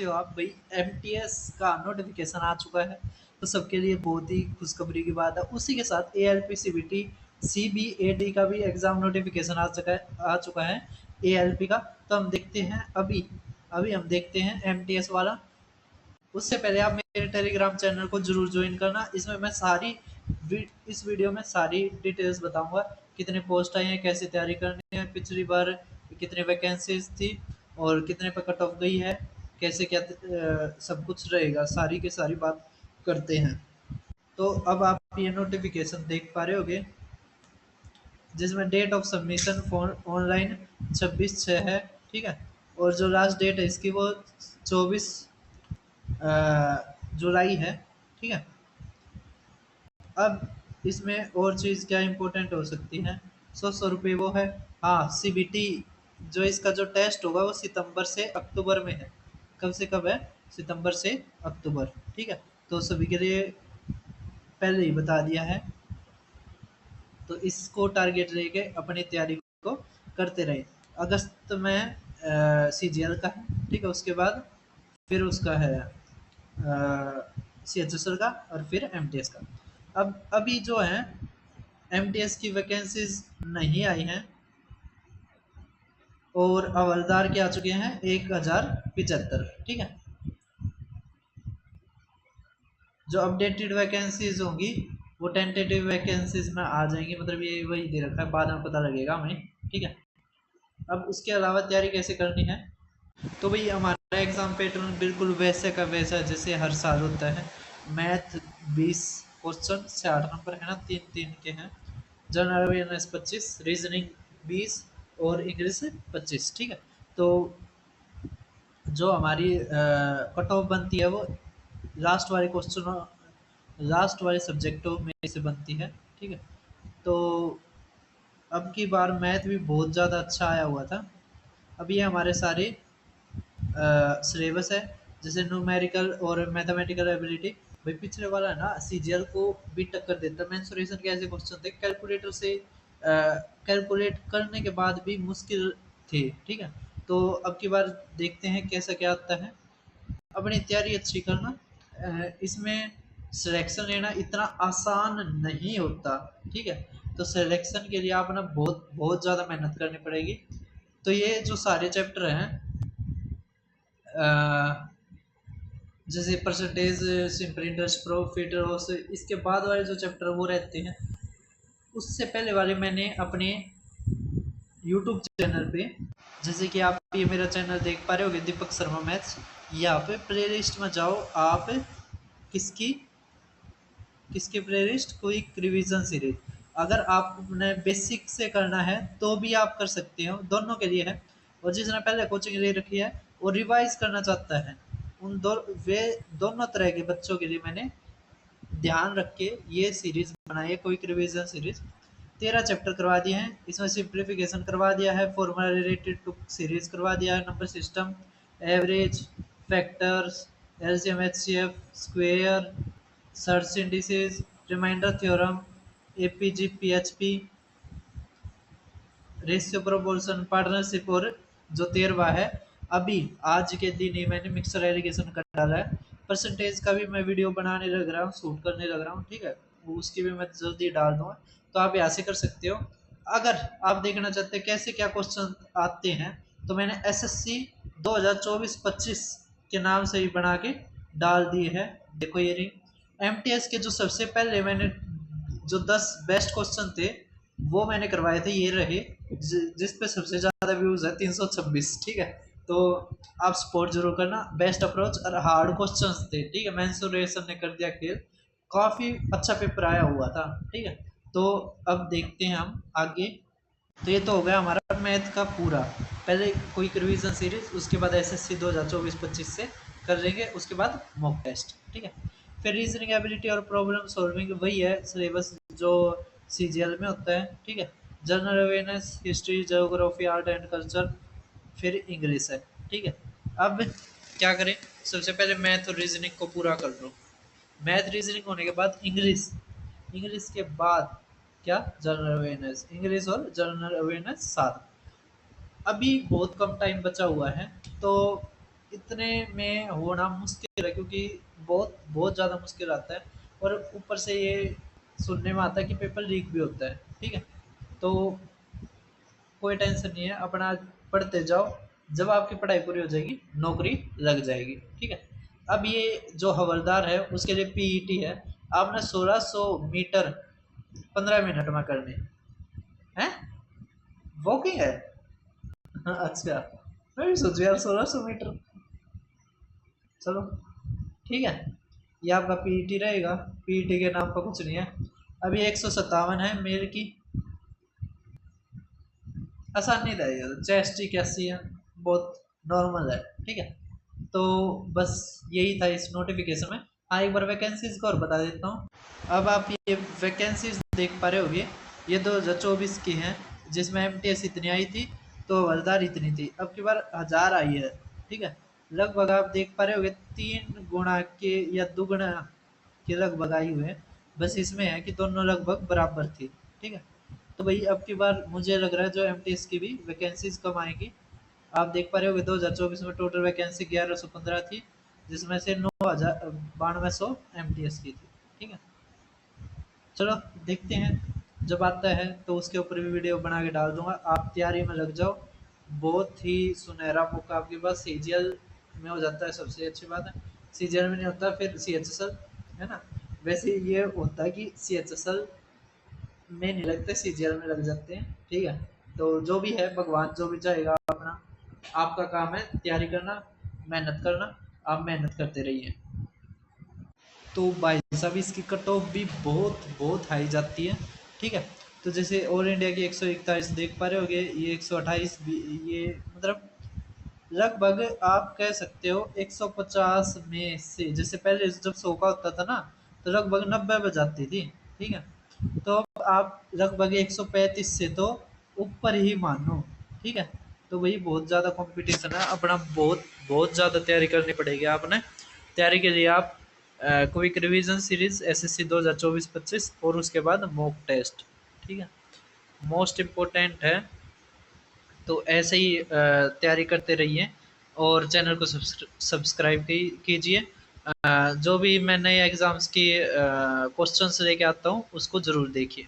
हो आप भाई, एमटीएस का नोटिफिकेशन आ चुका है। तो सबके लिए बहुत ही खुशखबरी की बात है। उसी के साथ एएलपी सीबीटी सीबीएडी का भी एग्जाम नोटिफिकेशन आ चुका है एएलपी का। तो हम देखते हैं अभी अभी हम देखते हैं एमटीएस वाला। उससे पहले आप मेरे टेलीग्राम चैनल को जरूर ज्वाइन करना। इसमें मैं इस वीडियो में सारी डिटेल्स बताऊंगा, कितने पोस्ट आए हैं, कैसे तैयारी करनी है, पिछली बार कितने वैकेंसीज थी और कितने पे कट ऑफ गई है, कैसे क्या सब कुछ रहेगा, सारी की सारी बात करते हैं। तो अब आप ये नोटिफिकेशन देख पा रहे होगे, जिसमें date of submission for online 26/6 है। ठीक है। और जो लास्ट डेट है इसकी वो 24 जुलाई है। ठीक है। अब इसमें और चीज़ क्या इम्पोर्टेंट हो सकती है, 100 रुपये वो है। हाँ, सीबीटी जो इसका जो टेस्ट होगा वो सितंबर से अक्टूबर में है। कब से कब है? सितंबर से अक्टूबर। ठीक है। तो सभी के लिए पहले ही बता दिया है। तो इसको टारगेट लेके अपनी तैयारी को करते रहे। अगस्त में सीजीएल का है। ठीक है। उसके बाद फिर उसका है सीएचएसएल का और फिर एमटीएस का। अब अभी जो है एमटीएस की वैकेंसीज नहीं आई हैं और हवलदार के आ चुके हैं 1075। ठीक है। जो अपडेटेड वैकेंसीज होंगी वो टेंटेटिव वैकेंसीज में आ जाएंगी, मतलब ये वही दे रखा है, बाद में पता लगेगा हमें। ठीक है। अब उसके अलावा तैयारी कैसे करनी है, तो भाई हमारा एग्ज़ाम पैटर्न बिल्कुल वैसे का वैसा जैसे हर साल होता है। मैथ 20 क्वेश्चन, 60 नंबर है ना, 3-3 के हैं। जनरल अवेयरनेस 25, रीजनिंग 20 और इंग्लिश 25। ठीक है। तो जो हमारी कट ऑफ बनती है वो लास्ट वाले क्वेश्चनों लास्ट वाले सब्जेक्टों में से बनती है। ठीक है। तो अब की बार मैथ भी बहुत ज़्यादा अच्छा आया हुआ था। अब ये हमारे सारे सिलेबस है, जैसे न्यूमेरिकल और मैथमेटिकल एबिलिटी। भाई पिछले वाला है ना सीजीएल को भी टक्कर देता है। मेंसुरेशन के ऐसे क्वेश्चन थे कैलकुलेटर से कैलकुलेट करने के बाद भी मुश्किल थे। ठीक है। तो अब की बार देखते हैं कैसा क्या आता है। अपनी तैयारी अच्छी करना। इसमें सिलेक्शन लेना इतना आसान नहीं होता। ठीक है। तो सिलेक्शन के लिए आप ना बहुत बहुत ज़्यादा मेहनत करनी पड़ेगी। तो ये जो सारे चैप्टर हैं, जैसे percentage, simple interest, profit loss, इसके बाद वाले जो चैप्टर वो रहते हैं। उससे पहले वाले मैंने अपने यूट्यूब चैनल पे, जैसे कि आप ये मेरा चैनल देख पा रहे होगे दीपक शर्मा मैथ्स, यहाँ पे प्लेलिस्ट में जाओ आप। किसकी किसकी प्लेलिस्ट? कोई रिवीजन सीरीज। अगर आपने बेसिक से करना है तो भी आप कर सकते हो, दोनों के लिए है। और जिसने पहले कोचिंग ले रखी है और रिवाइज करना चाहता है, उन वे दोनों तरह के बच्चों के लिए मैंने ध्यान रख के ये सीरीज बनाई है, क्विक रिवीजन सीरीज। 13 चैप्टर करवा दिए हैं इसमें, सिंप्लीफिकेशन करवा दिया है, फॉर्मूला रिलेटेड टू सीरीज करवा दिया है, number system, average, factors, LCM, HCF, square, surds indices, remainder theorem, APG, PHP, ratio, proportion, partnership. और जो 13वां है, अभी आज के दिन ही मैंने मिक्सर एलिगेशन कर डाला है। परसेंटेज का भी मैं वीडियो बनाने लग रहा हूँ, शूट करने लग रहा हूँ। ठीक है। वो उसकी भी मैं जल्दी डाल दूंगा। तो आप यहाँ से कर सकते हो। अगर आप देखना चाहते हैं कैसे क्या क्वेश्चन आते हैं, तो मैंने एसएससी 2024-25 के नाम से ही बना के डाल दिए है। देखो ये रही एमटीएस के जो सबसे पहले मैंने जो 10 बेस्ट क्वेश्चन थे वो मैंने करवाए थे, ये रहे। जिस पे सबसे ज़्यादा व्यूज़ है 326। ठीक है। तो आप सपोर्ट जरूर करना। बेस्ट अप्रोच और हार्ड क्वेश्चंस थे। ठीक है। मेंसुरेशन ने कर दिया खेल, काफ़ी अच्छा पेपर आया हुआ था। ठीक है। तो अब देखते हैं हम आगे। तो ये तो हो गया हमारा मैथ का पूरा। पहले कोई रिवीजन सीरीज, उसके बाद एसएससी 2024-25 से कर लेंगे, उसके बाद मॉक टेस्ट। ठीक है। फिर रीजनिंग एबिलिटी और प्रॉब्लम सॉल्विंग वही है सिलेबस जो सीजीएल में होता है। ठीक है। General awareness, history, geography, art and culture, फिर इंग्लिश है। ठीक है। अब क्या करें, सबसे पहले मैथ और रीजनिंग को पूरा कर लो। मैथ रीजनिंग होने के बाद इंग्लिश, इंग्लिश के बाद क्या? General awareness. इंग्लिश और जनरल अवेयरनेस साथ। अभी बहुत कम टाइम बचा हुआ है, तो इतने में होना मुश्किल है, क्योंकि बहुत बहुत ज़्यादा मुश्किल आता है। और ऊपर से ये सुनने में आता है कि पेपर लीक भी होता है, ठीक है। तो कोई टेंशन नहीं है, अपना पढ़ते जाओ, जब आपकी पढ़ाई पूरी हो जाएगी नौकरी लग जाएगी, ठीक है। अब ये जो हवलदार है उसके लिए पीईटी है, आपने 1600 मीटर 15 मिनट में करनी है। वॉकिंग है? हाँ, अच्छा। मैं भी सोचू यार 1600 मीटर। चलो ठीक है, ये आपका पीईटी रहेगा। पीईटी के नाम पर कुछ नहीं है। अभी 157 है मेरे की। आसान नहीं था ये, चेस्ट ही कैसी है, बहुत नॉर्मल है, ठीक है। तो बस यही था इस नोटिफिकेशन में। हाँ, एक बार वैकेंसीज को और बता देता हूँ। अब आप ये वैकेंसीज देख पा रहे होगे, ये 2024 की हैं, जिसमें एमटीएस इतनी आई थी तो हवलदार इतनी थी। अब की बार 1000 आई है, ठीक है। लगभग आप देख पा रहे होगे 3 गुना के या दुगुना के लगभग आई हुए हैं। बस इसमें है कि दोनों लगभग बराबर थी, ठीक है। तो भाई अब की बार मुझे लग रहा है जो एमटीएस की भी वैकेंसीज कम आएगी। आप देख पा रहे होगे 2024 में टोटल वैकेंसी 1115 थी, जिसमें से 9200 एमटीएस की थी, ठीक है। चलो देखते हैं, जब आता है तो उसके ऊपर भी वीडियो बना के डाल दूंगा। आप तैयारी में लग जाओ, बहुत ही सुनहरा मौका आपके पास। सीजीएल में हो जाता है सबसे अच्छी बात है, सीजीएल में नहीं होता फिर सीएचएसएल, है ना। वैसे ये होता है कि सीएचएसएल में नहीं लगते, सीजीएल में लग जाते हैं, ठीक है। तो जो भी है, भगवान जो भी चाहेगा अपना। आपका काम है तैयारी करना, मेहनत करना, आप मेहनत करते रहिए। तो भाई साहब इसकी कट ऑफ भी बहुत बहुत हाई जाती है, ठीक है। तो जैसे ऑल इंडिया की 141 देख पा रहे होगे, ये 128 भी, ये मतलब लगभग आप कह सकते हो 150 में से, जैसे पहले जब 100 का होता था ना, तो लगभग 90 पे जाती थी, ठीक है। तो अब आप लगभग 135 से तो ऊपर ही मानो, ठीक है। तो वही बहुत ज़्यादा कंपटीशन है अपना, बहुत बहुत ज़्यादा तैयारी करनी पड़ेगी आपने। तैयारी के लिए आप क्विक रिवीजन सीरीज एसएससी 2024-25 और उसके बाद मॉक टेस्ट, ठीक है, मोस्ट इम्पोर्टेंट है। तो ऐसे ही तैयारी करते रहिए और चैनल को सब्सक्राइब कीजिए। जो भी मैं नए एग्ज़ाम्स की क्वेश्चंस लेके आता हूँ उसको ज़रूर देखिए।